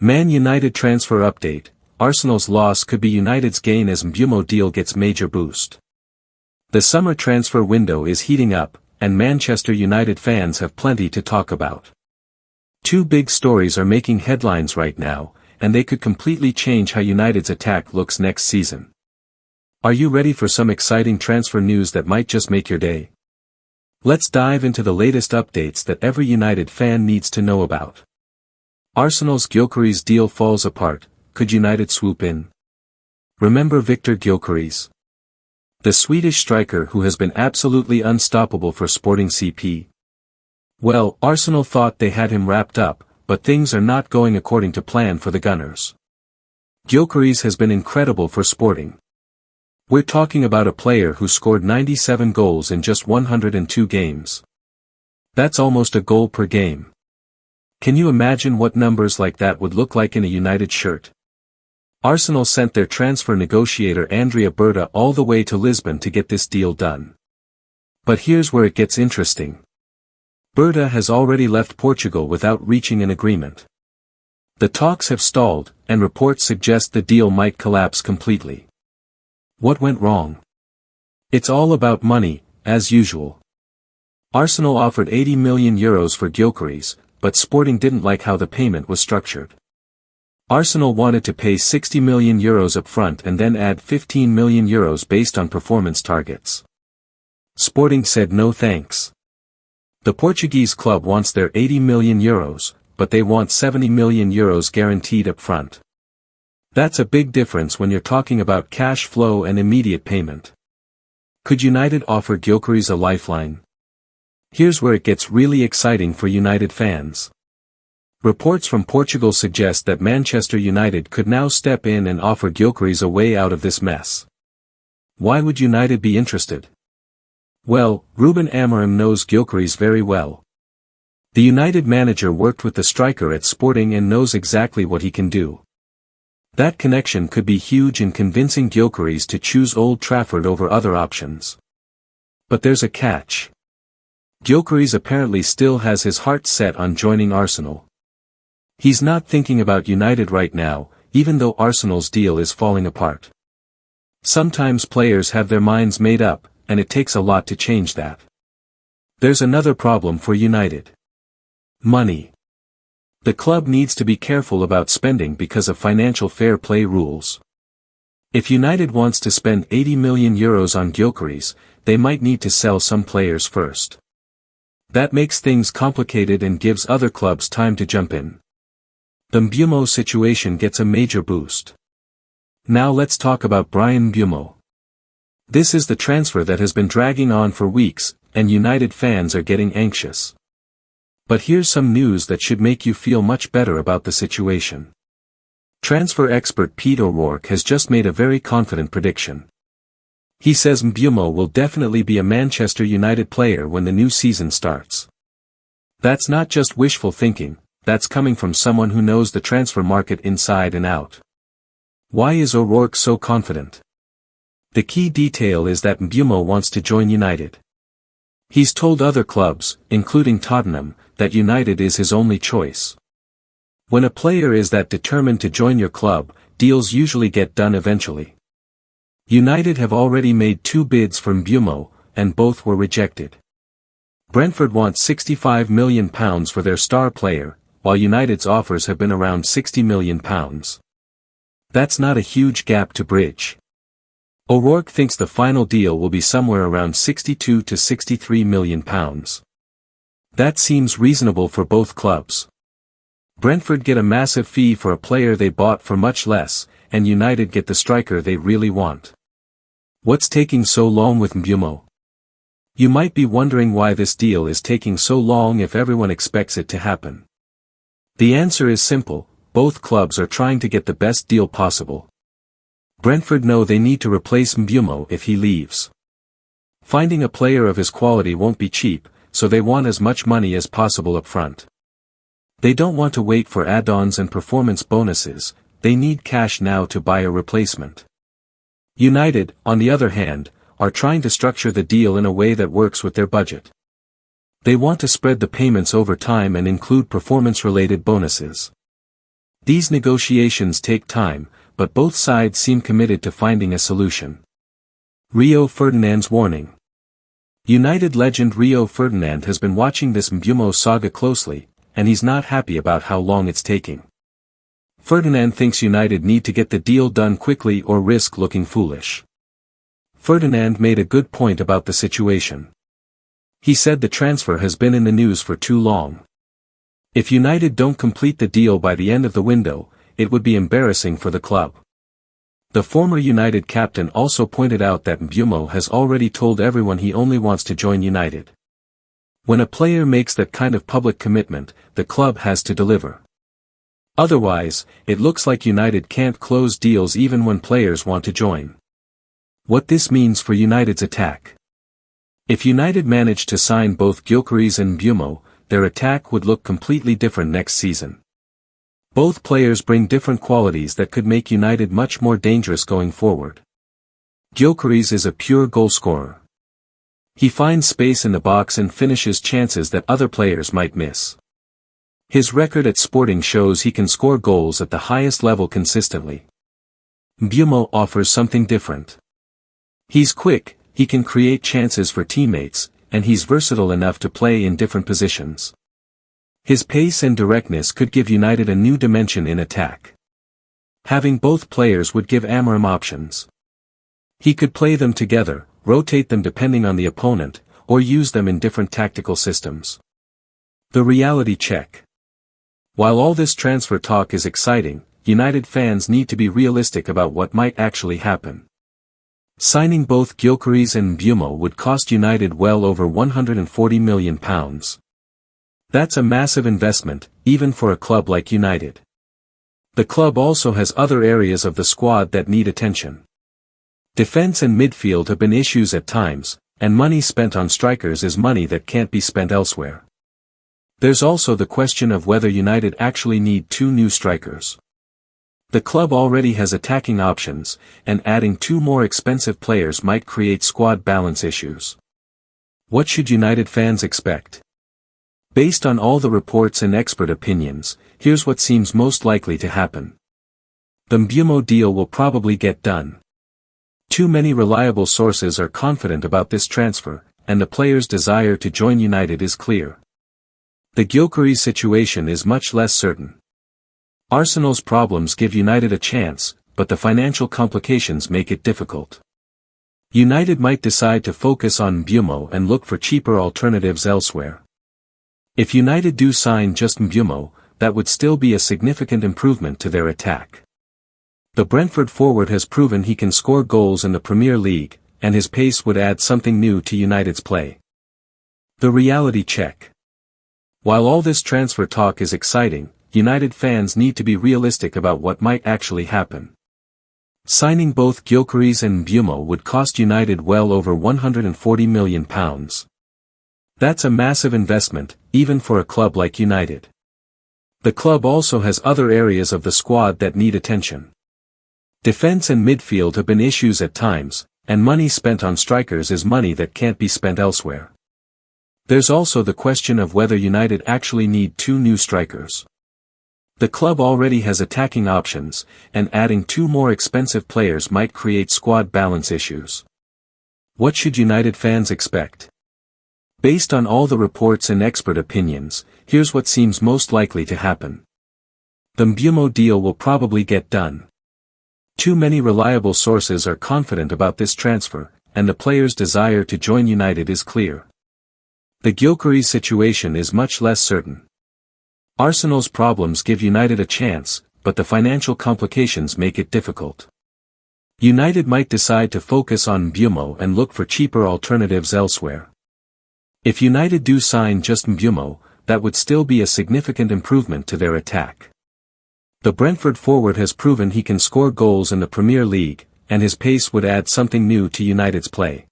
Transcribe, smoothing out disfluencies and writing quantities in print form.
Man United transfer update. Arsenal's loss could be United's gain as Mbeumo deal gets major boost. The summer transfer window is heating up, and Manchester United fans have plenty to talk about. Two big stories are making headlines right now, and they could completely change how United's attack looks next season. Are you ready for some exciting transfer news that might just make your day? Let's dive into the latest updates that every United fan needs to know about. Arsenal's Gyokeres deal falls apart. Could United swoop in? Remember Victor Gyokeres? The Swedish striker who has been absolutely unstoppable for Sporting CP. Well, Arsenal thought they had him wrapped up, but things are not going according to plan for the Gunners. Gyokeres has been incredible for Sporting. We're talking about a player who scored 97 goals in just 102 games. That's almost a goal per game. Can you imagine what numbers like that would look like in a United shirt? Arsenal sent their transfer negotiator Andrea Berta all the way to Lisbon to get this deal done. But here's where it gets interesting. Berta has already left Portugal without reaching an agreement. The talks have stalled, and reports suggest the deal might collapse completely. What went wrong? It's all about money, as usual. Arsenal offered €80 million for Gyokeres, but Sporting didn't like how the payment was structured. Arsenal wanted to pay €60 million up front and then add €15 million based on performance targets. Sporting said no thanks. The Portuguese club wants their €80 million, but they want €70 million guaranteed up front. That's a big difference when you're talking about cash flow and immediate payment. Could United offer Gyokeres a lifeline? Here's where it gets really exciting for United fans. Reports from Portugal suggest that Manchester United could now step in and offer Gyokeres a way out of this mess. Why would United be interested? Well, Ruben Amorim knows Gyokeres very well. The United manager worked with the striker at Sporting and knows exactly what he can do. That connection could be huge in convincing Gyokeres to choose Old Trafford over other options. But there's a catch. Gyokeres apparently still has his heart set on joining Arsenal. He's not thinking about United right now, even though Arsenal's deal is falling apart. Sometimes players have their minds made up, and it takes a lot to change that. There's another problem for United. Money. The club needs to be careful about spending because of financial fair play rules. If United wants to spend €80 million on Gyokeres, they might need to sell some players first. That makes things complicated and gives other clubs time to jump in. The Mbeumo situation gets a major boost. Now let's talk about Bryan Mbeumo. This is the transfer that has been dragging on for weeks, and United fans are getting anxious. But here's some news that should make you feel much better about the situation. Transfer expert Pete O'Rourke has just made a very confident prediction. He says Mbeumo will definitely be a Manchester United player when the new season starts. That's not just wishful thinking, that's coming from someone who knows the transfer market inside and out. Why is O'Rourke so confident? The key detail is that Mbeumo wants to join United. He's told other clubs, including Tottenham, that United is his only choice. When a player is that determined to join your club, deals usually get done eventually. United have already made 2 bids for Mbeumo, and both were rejected. Brentford wants £65 million for their star player, while United's offers have been around £60 million. That's not a huge gap to bridge. O'Rourke thinks the final deal will be somewhere around £62 to £63 million. That seems reasonable for both clubs. Brentford get a massive fee for a player they bought for much less, and United get the striker they really want. What's taking so long with Mbeumo? You might be wondering why this deal is taking so long if everyone expects it to happen. The answer is simple, both clubs are trying to get the best deal possible. Brentford know they need to replace Mbeumo if he leaves. Finding a player of his quality won't be cheap, so they want as much money as possible up front. They don't want to wait for add-ons and performance bonuses, they need cash now to buy a replacement. United, on the other hand, are trying to structure the deal in a way that works with their budget. They want to spread the payments over time and include performance-related bonuses. These negotiations take time, but both sides seem committed to finding a solution. Rio Ferdinand's warning. United legend Rio Ferdinand has been watching this Mbeumo saga closely, and he's not happy about how long it's taking. Ferdinand thinks United need to get the deal done quickly or risk looking foolish. Ferdinand made a good point about the situation. He said the transfer has been in the news for too long. If United don't complete the deal by the end of the window, it would be embarrassing for the club. The former United captain also pointed out that Mbeumo has already told everyone he only wants to join United. When a player makes that kind of public commitment, the club has to deliver. Otherwise, it looks like United can't close deals even when players want to join. What this means for United's attack. If United managed to sign both Gyokeres and Mbeumo, their attack would look completely different next season. Both players bring different qualities that could make United much more dangerous going forward. Gyokeres is a pure goalscorer. He finds space in the box and finishes chances that other players might miss. His record at Sporting shows he can score goals at the highest level consistently. Mbeumo offers something different. He's quick, he can create chances for teammates, and he's versatile enough to play in different positions. His pace and directness could give United a new dimension in attack. Having both players would give Amorim options. He could play them together, rotate them depending on the opponent, or use them in different tactical systems. The reality check. While all this transfer talk is exciting, United fans need to be realistic about what might actually happen. Signing both Gyokeres and Mbeumo would cost United well over £140 million. That's a massive investment, even for a club like United. The club also has other areas of the squad that need attention. Defense and midfield have been issues at times, and money spent on strikers is money that can't be spent elsewhere. There's also the question of whether United actually need 2 new strikers. The club already has attacking options, and adding 2 more expensive players might create squad balance issues. What should United fans expect? Based on all the reports and expert opinions, here's what seems most likely to happen. The Mbeumo deal will probably get done. Too many reliable sources are confident about this transfer, and the player's desire to join United is clear. The Gyokeres situation is much less certain. Arsenal's problems give United a chance, but the financial complications make it difficult. United might decide to focus on Mbeumo and look for cheaper alternatives elsewhere. If United do sign just Mbeumo, that would still be a significant improvement to their attack. The Brentford forward has proven he can score goals in the Premier League, and his pace would add something new to United's play. The reality check. While all this transfer talk is exciting, United fans need to be realistic about what might actually happen. Signing both Gyokeres and Mbeumo would cost United well over £140 million. That's a massive investment, even for a club like United. The club also has other areas of the squad that need attention. Defense and midfield have been issues at times, and money spent on strikers is money that can't be spent elsewhere. There's also the question of whether United actually need 2 new strikers. The club already has attacking options, and adding 2 more expensive players might create squad balance issues. What should United fans expect? Based on all the reports and expert opinions, here's what seems most likely to happen. The Mbeumo deal will probably get done. Too many reliable sources are confident about this transfer, and the player's desire to join United is clear. The Gyokeres situation is much less certain. Arsenal's problems give United a chance, but the financial complications make it difficult. United might decide to focus on Mbeumo and look for cheaper alternatives elsewhere. If United do sign just Mbeumo, that would still be a significant improvement to their attack. The Brentford forward has proven he can score goals in the Premier League, and his pace would add something new to United's play.